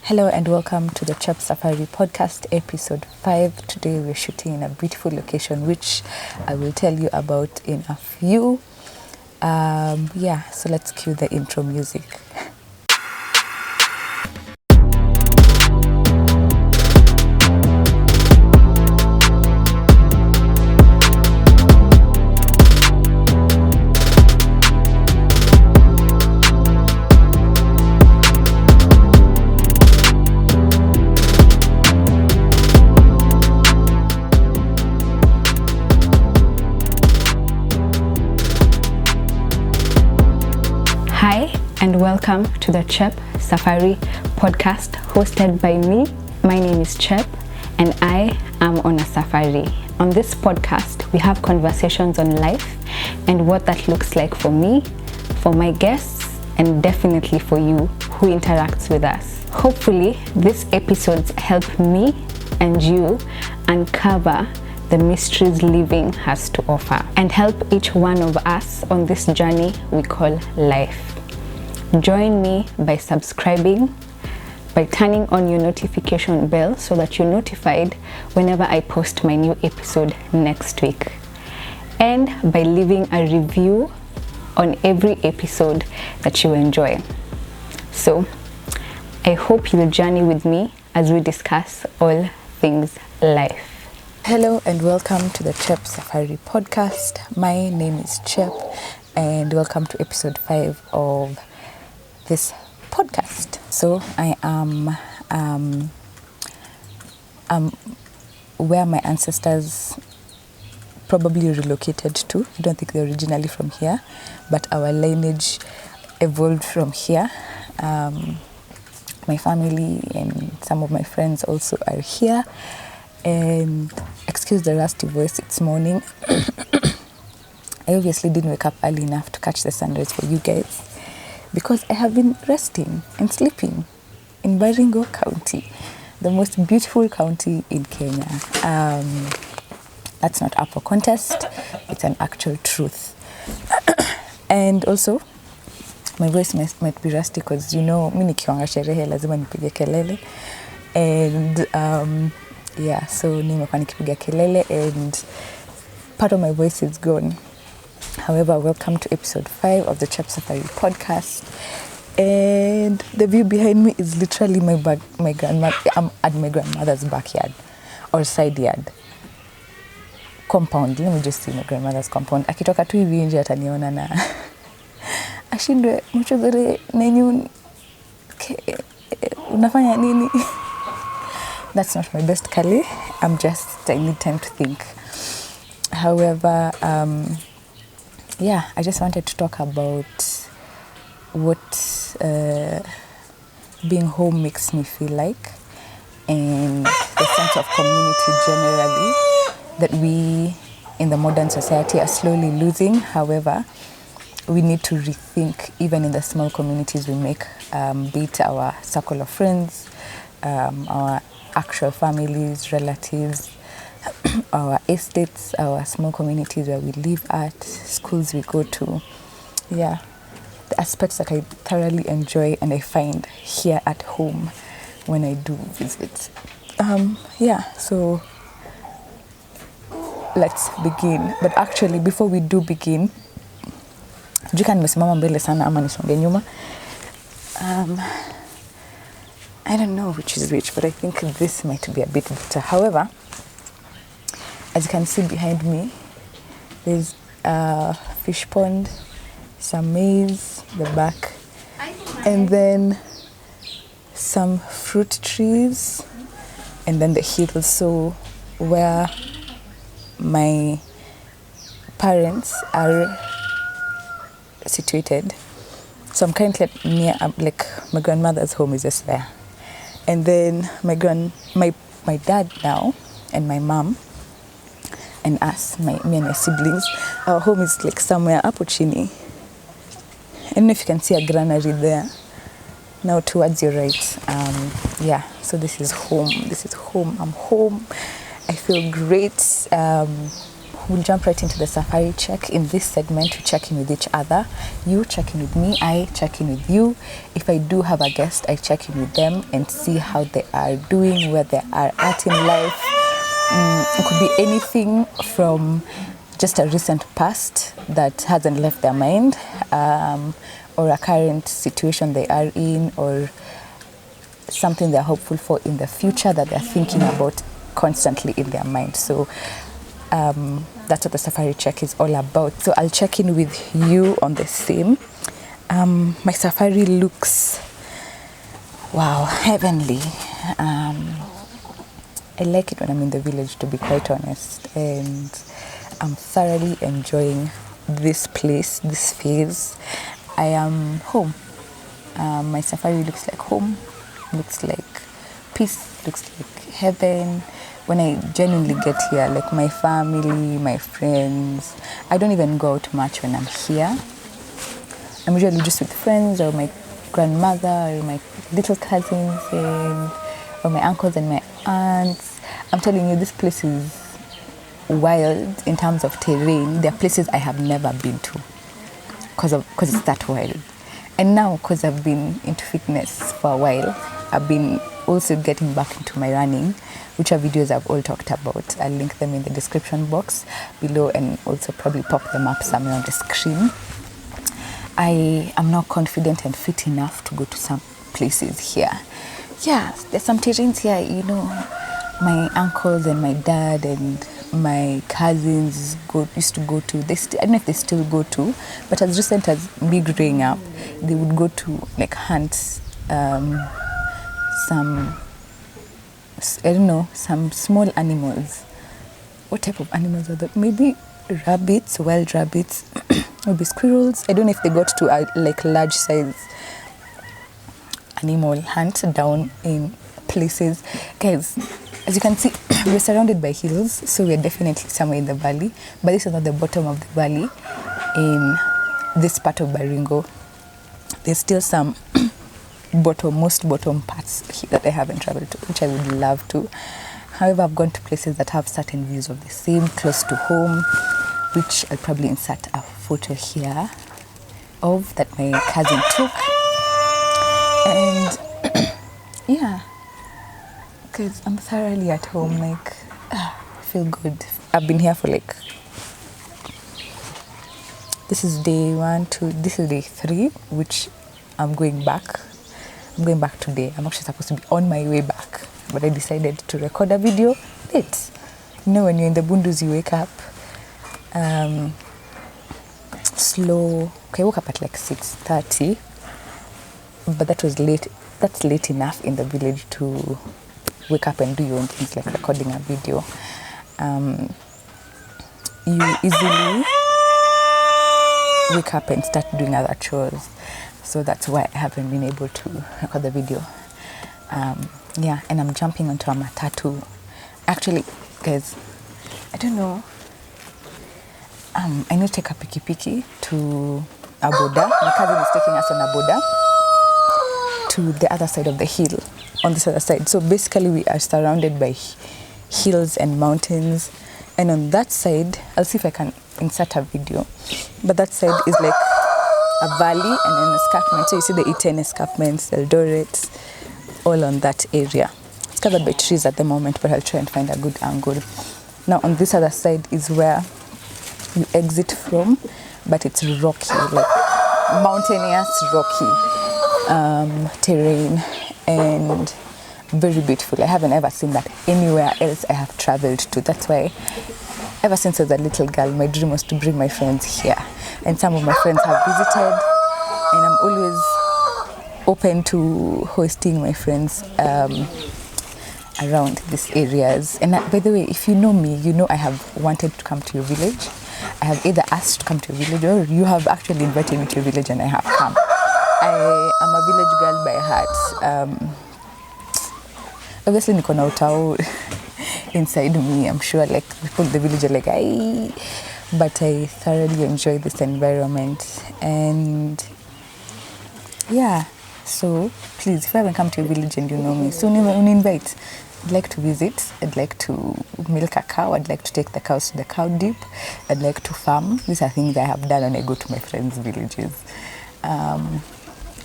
Hello and welcome to the Chep Safari podcast, episode 5. Today we're shooting in a beautiful location, which I will tell you about in a few. So let's cue the intro music. Hi and welcome to the Chep Safari podcast hosted by me. My name is Chep and I am on a safari. On this podcast, we have conversations on life and what that looks like for me, for my guests, and definitely for you who interacts with us. Hopefully, these episodes help me and you uncover the mysteries living has to offer and help each one of us on this journey we call life. Join me by subscribing, by turning on your notification bell so that you're notified whenever I post my new episode next week, and by leaving a review on every episode that you enjoy. So I hope you'll journey with me as we discuss all things life. Hello and welcome to the Chep Safari podcast. My name is Chep and welcome to episode 5 of this podcast. So I am where my ancestors probably relocated to. I don't think they're originally from here, but our lineage evolved from here. My family and some of my friends also are here. And excuse the rusty voice, it's morning. I obviously didn't wake up early enough to catch the sunrise for you guys because I have been resting and sleeping in Baringo County, the most beautiful county in Kenya. That's not up for contest, it's an actual truth. And also, my voice might be rusty because mi nikiwanga sherehe lazima nipige kelele. And so nimekuwa nikipiga kelele and part of my voice is gone. However, welcome to episode 5 of the Chep Safari podcast. And the view behind me is literally my grandmother. I'm at my grandmother's backyard or side yard. Compound. Let me just see my grandmother's compound. Akitoka tu hivi nje ataniona na ashindwe mchogore nenyu unafanya nini? That's not my best Kali. I need time to think. However, I just wanted to talk about what being home makes me feel like and the sense of community generally that we in the modern society are slowly losing. However, we need to rethink even in the small communities we make, be it our circle of friends, our actual families, relatives, our estates, our small communities where we live at, schools we go to. The aspects that I thoroughly enjoy and I find here at home when I do visit. So let's begin. But actually, before we do begin, jika nimesimama mbele sana ama nisonge nyuma. I don't know which is which, but I think this might be a bit better. However, as you can see behind me, there's a fish pond, some maize, the back, and then some fruit trees, and then the hills. So where my parents are situated. So I'm currently near, my grandmother's home is just there. And then my dad now and my mom and us, me and my siblings, our home is like somewhere up chini. I don't know if you can see a granary there. Now towards your right. So this is home. I'm home. I feel great. we'll jump right into the safari check. In this segment, we check in with each other. You check in with me, I check in with you. If I do have a guest, I check in with them and see how they are doing, where they are at in life. It could be anything from just a recent past that hasn't left their mind, or a current situation they are in, or something they're hopeful for in the future that they're thinking about constantly in their mind. So that's what the safari check is all about. So I'll check in with you on the same. My safari looks, wow, heavenly. I like it when I'm in the village, to be quite honest, and I'm thoroughly enjoying this place, this phase. I am home. My safari looks like home, looks like peace, looks like heaven. When I genuinely get here, like my family, my friends, I don't even go out much when I'm here. I'm usually just with friends or my grandmother or my little cousins or my uncles and my aunts. I'm telling you, this place is wild in terms of terrain. There are places I have never been to because it's that wild. And now, because I've been into fitness for a while, I've been also getting back into my running, which are videos I've all talked about. I'll link them in the description box below and also probably pop them up somewhere on the screen. I am now confident and fit enough to go to some places here. Yeah, there's some terrains here, you know, my uncles and my dad and my cousins used to go to. I don't know if they still go to, but as recent as me growing up, they would go to like hunt some small animals. What type of animals are that? Maybe rabbits, wild rabbits, maybe squirrels. I don't know if they got to a like large size animal hunt down in places. Guys, as you can see, we're surrounded by hills, so we're definitely somewhere in the valley, but this is not the bottom of the valley. In this part of Baringo, there's still some most bottom parts that I haven't traveled to, which I would love to. However, I've gone to places that have certain views of the same, close to home, which I'll probably insert a photo here of that my cousin took. And yeah, because I'm thoroughly at home, like, I feel good. I've been here for like, this is day 1, 2, this is day 3, which I'm going back. I'm going back today. I'm actually supposed to be on my way back, but I decided to record a video late. You know, when you're in the bundus, you wake up slow. Okay, I woke up at like 6:30, but that was late. That's late enough in the village to wake up and do your own things, like recording a video. You easily wake up and start doing other chores. So that's why I haven't been able to record the video. Yeah, and I'm jumping onto a matatu. Actually, guys, I don't know. I need to take a piki to a boda. My cousin is taking us on a boda to the other side of the hill, on this other side. So basically we are surrounded by hills and mountains. And on that side, I'll see if I can insert a video. But that side is like a valley and an escarpment. So you see the E10 escarpments, Eldoret, all on that area. It's covered by trees at the moment, but I'll try and find a good angle. Now on this other side is where you exit from, but it's rocky, like mountainous, rocky terrain, and very beautiful. I haven't ever seen that anywhere else I have traveled to. That's why ever since I was a little girl, my dream was to bring my friends here. And some of my friends have visited, and I'm always open to hosting my friends around these areas. And by the way, if you know me, you know I have wanted to come to your village. I have either asked to come to your village, or you have actually invited me to your village and I have come. I am a village girl by heart. Obviously, niko na utao inside me. I'm sure like people in the village are like, "Ay," but I thoroughly enjoy this environment. And yeah, So please, if you haven't come to your village and you know me, so invite. I'd like to visit. I'd like to milk a cow. I'd like to take the cows to the cow dip. I'd like to farm. These are things I have done when I go to my friends' villages.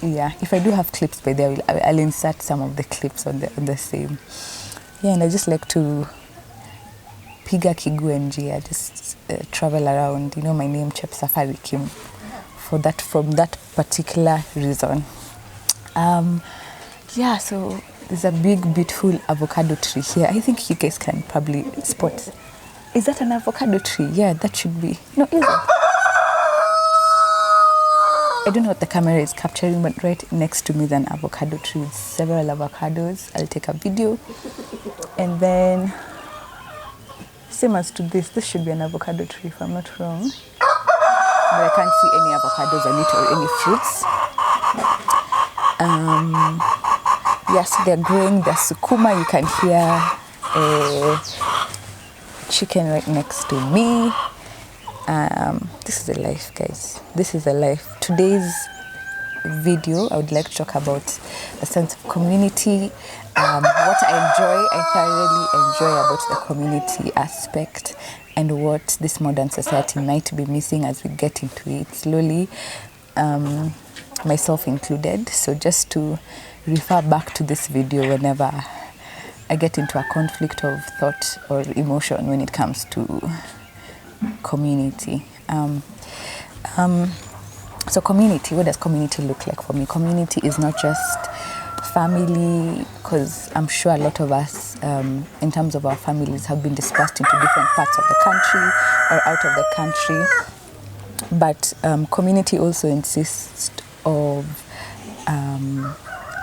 Yeah, if I do have clips by there, I'll insert some of the clips on the same. Yeah, and I just like to piga kiguu njia, just travel around. You know, my name Chep Safari came from that particular reason. Yeah, so there's a big, beautiful avocado tree here. I think you guys can probably spot. Is that an avocado tree? Yeah, that should be. No, is it? I don't know what the camera is capturing, but right next to me is an avocado tree with several avocados. I'll take a video. And then, same as to this should be an avocado tree if I'm not wrong. But I can't see any avocados on it or any fruits. Yes, they're growing the sukuma. You can hear a chicken right next to me. This is the life, guys. This is the life. Today's video, I would like to talk about a sense of community. What I thoroughly enjoy about the community aspect, and what this modern society might be missing as we get into it slowly, myself included. So just to refer back to this video whenever I get into a conflict of thought or emotion when it comes to community. So community, what does community look like for me? Community is not just family, because I'm sure a lot of us, in terms of our families, have been dispersed into different parts of the country or out of the country. But community also insists of,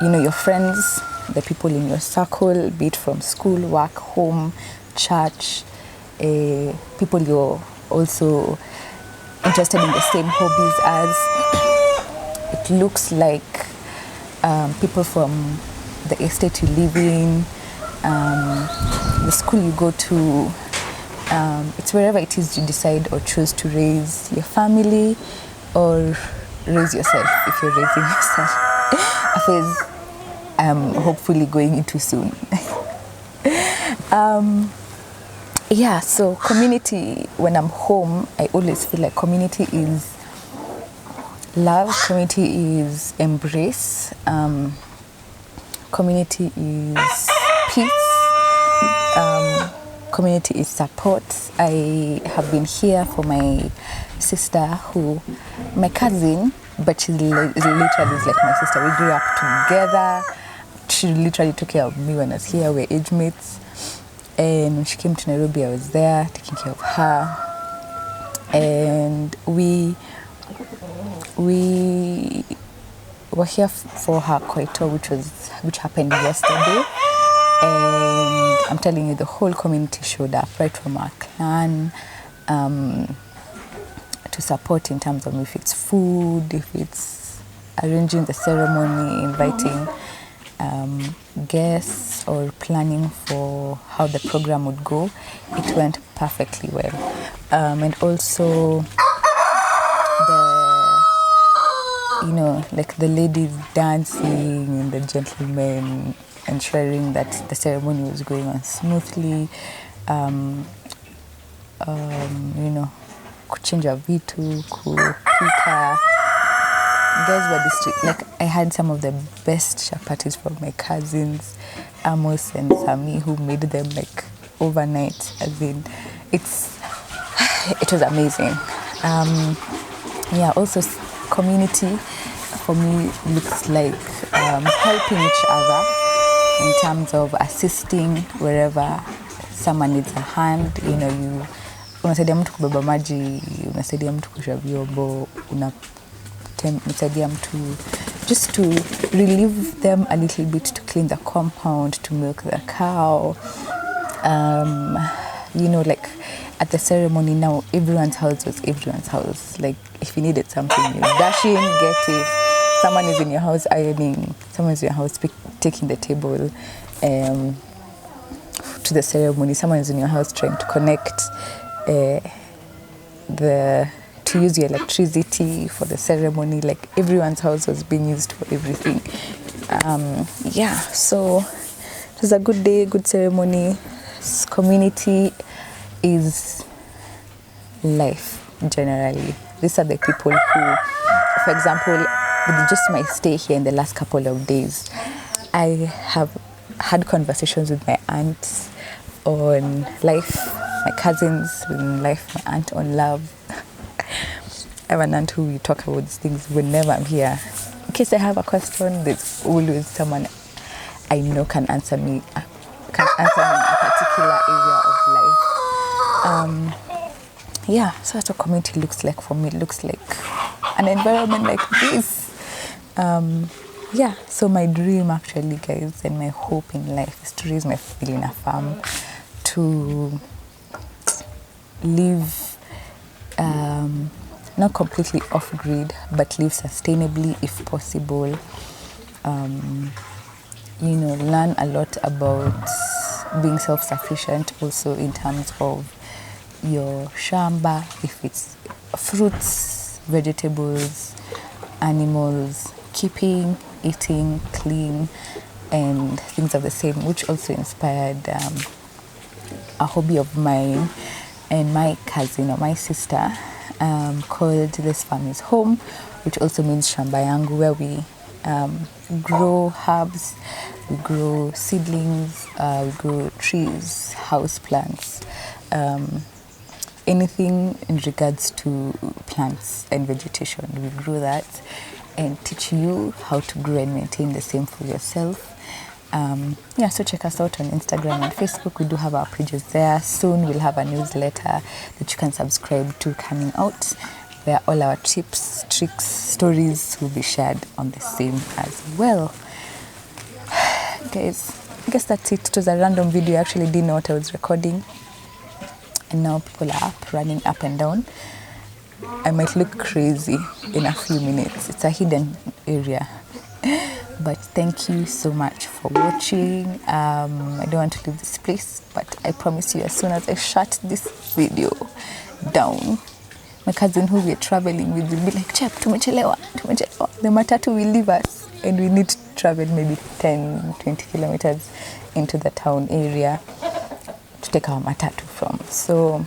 your friends, the people in your circle, be it from school, work, home, church, people you're also interested in the same hobbies as. It looks like people from the estate you live in, the school you go to. It's wherever it is you decide or choose to raise your family or raise yourself if you're raising yourself. A phase I'm hopefully going into soon. Yeah, so community, when I'm home, I always feel like community is love, community is embrace, community is peace, community is support. I have been here for my sister, my cousin, but she literally is like my sister. We grew up together. She literally took care of me when I was here. We're age mates. And when she came to Nairobi, I was there taking care of her. And we were here for her koito, which happened yesterday. And I'm telling you, the whole community showed up, right from our clan, to support in terms of if it's food, if it's arranging the ceremony, inviting guests, or planning for how the program would go. It went perfectly well. And also like the ladies dancing and the gentlemen ensuring that the ceremony was going on smoothly. Kuchinja vitu, kupika. Guys were like I had some of the best chapatis from my cousins, Amos and Sami, who made them like overnight. It was amazing. Also community for me looks like helping each other in terms of assisting wherever someone needs a hand. Unasaidia mtu kubeba maji, unasaidia mtu kuosha vyombo, unasaidia mtu just to relieve them a little bit, to clean the compound, to milk the cow. Like at the ceremony now, everyone's house was everyone's house. Like if you needed something, you dash in, get it. Someone is in your house ironing, someone is in your house taking the table to the ceremony, someone is in your house trying to connect to use your electricity for the ceremony. Like everyone's house was being used for everything. So it was a good day, good ceremony. Community is life generally. These are the people who, for example, with just my stay here in the last couple of days, I have had conversations with my aunts on life, my cousins on life, my aunt on love. I have an aunt who we talk about these things whenever I'm here. In case I have a question, there's always someone I know can answer me in a particular area of life. So that's what community looks like for me. It looks like an environment like this. So my dream actually, guys, and my hope in life is to raise my family in a farm, to live not completely off-grid, but live sustainably if possible. Learn a lot about being self-sufficient also in terms of your shamba, if it's fruits, vegetables, animals, keeping, eating clean, and things of the same, which also inspired a hobby of mine and my cousin or my sister called This Farm is Home, which also means shamba yangu, where we grow herbs, we grow seedlings, we grow trees, house plants, anything in regards to plants and vegetation. We grow that and teach you how to grow and maintain the same for yourself. So check us out on Instagram and Facebook. We do have our pages there. Soon we'll have a newsletter that you can subscribe to coming out, where all our tips, tricks, stories will be shared on the same as well. Guys, I guess that's it. It was a random video. I actually didn't know what I was recording. And now people are up, running up and down. I might look crazy in a few minutes. It's a hidden area. But thank you so much for watching. I don't want to leave this place, but I promise you, as soon as I shut this video down, my cousin who we're traveling with will be like, Chep, tumechelewa. The matatu will leave us and we need to travel maybe 10, 20 kilometers into the town area to take our matatu from. So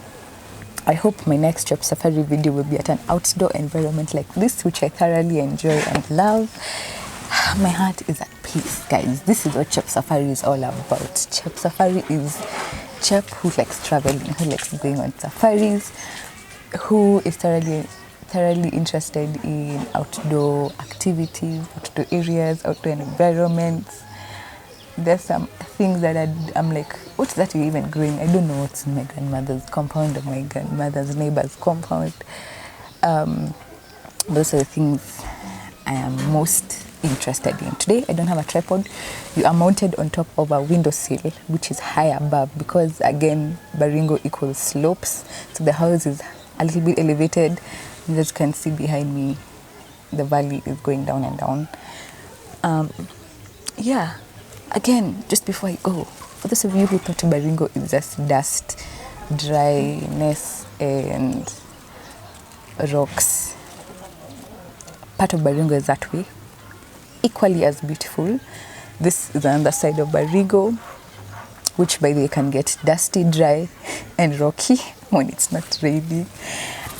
I hope my next Chep Safari video will be at an outdoor environment like this, which I thoroughly enjoy and love. My heart is at peace, guys. This is what Chep Safari is all about. Chep Safari is Chep who likes traveling, who likes going on safaris, who is thoroughly interested in outdoor activities, outdoor areas, outdoor environments. There's some things that I'm like, what's that you're even growing? I don't know what's in my grandmother's compound or my grandmother's neighbor's compound. Those are the things I am most interested in. Today I don't have a tripod. You are mounted on top of a windowsill, which is high above, because again, Baringo equals slopes, so the house is a little bit elevated. And as you can see behind me, the valley is going down and down. Again, just before I go, for those of you who thought Baringo is just dust, dryness and rocks, part of Baringo is that way, equally as beautiful. This is another side of Baringo, which by the way can get dusty, dry and rocky when it's not raining.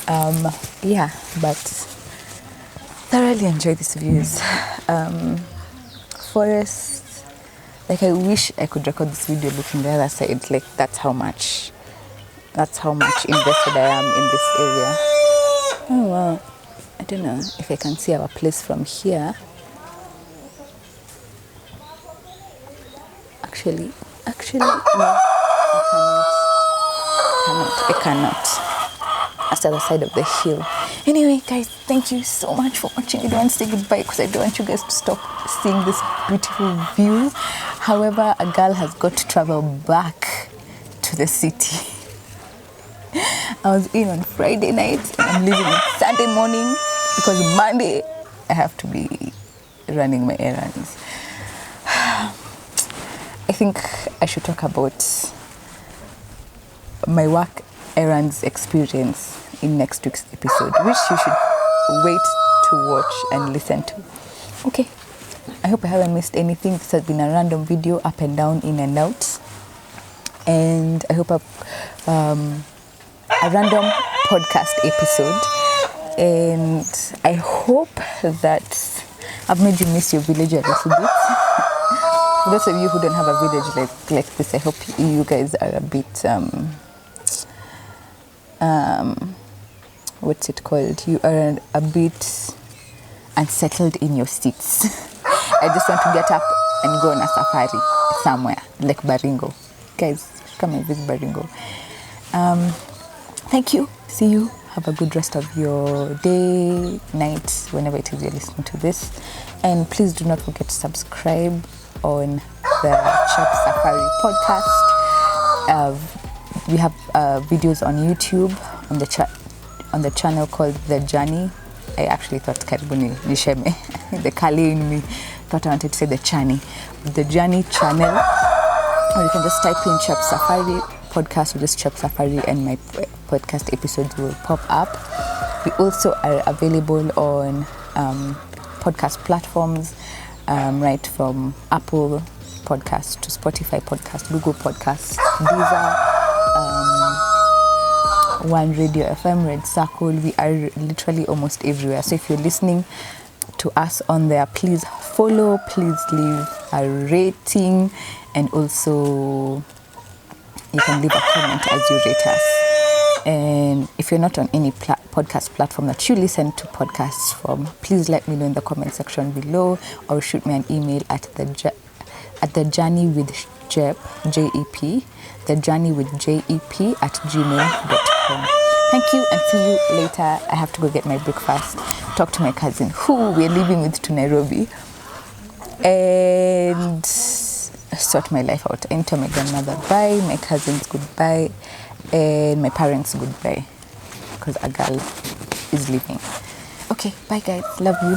But thoroughly enjoy these views. Forest, like I wish I could record this video looking the other side. Like that's how much invested I am in this area. Oh wow, I don't know if I can see our place from here. Actually, no, I cannot. That's the other side of the hill. Anyway, guys, thank you so much for watching. I don't want to say goodbye because I don't want you guys to stop seeing this beautiful view. However, a girl has got to travel back to the city. I was in on Friday night and I'm leaving on Sunday morning because Monday I have to be running my errands. I think I should talk about my work errands experience in next week's episode, which you should wait to watch and listen to. Okay, I hope I haven't missed anything. This has been a random video, up and down, in and out, and I hope a random podcast episode, and I hope that I've made you miss your village a little bit. For those of you who don't have a village like this, I hope you guys are a bit what's it called? You are a bit unsettled in your seats. I just want to get up and go on a safari somewhere like Baringo. Guys, come and visit Baringo. Thank you. See you. Have a good rest of your day, night, whenever it is you're listening to this. And please do not forget to subscribe on the Chep Safari podcast. We have videos on YouTube on the channel called The Journey. I actually thought karibuni nisheme. The Kali in me thought I wanted to say The Journey. The Journey channel. Or you can just type in Chep Safari podcast or just Chep Safari and my podcast episodes will pop up. We also are available on podcast platforms, right from Apple Podcast to Spotify Podcast, Google Podcast, Deezer, One Radio FM, Red Circle. We are literally almost everywhere. So if you're listening to us on there, please follow, please leave a rating, and also you can leave a comment as you rate us. And if you're not on any podcast platform that you listen to podcasts from, please let me know in the comment section below, or shoot me an email at the journey with Jep, JEP, the journey with JEP @gmail.com. Thank you and see you later. I have to go get my breakfast, talk to my cousin who we're leaving with to Nairobi, and sort my life out. I need to tell my grandmother bye, my cousins goodbye, and my parents goodbye, because a girl is leaving. Okay, bye guys, love you.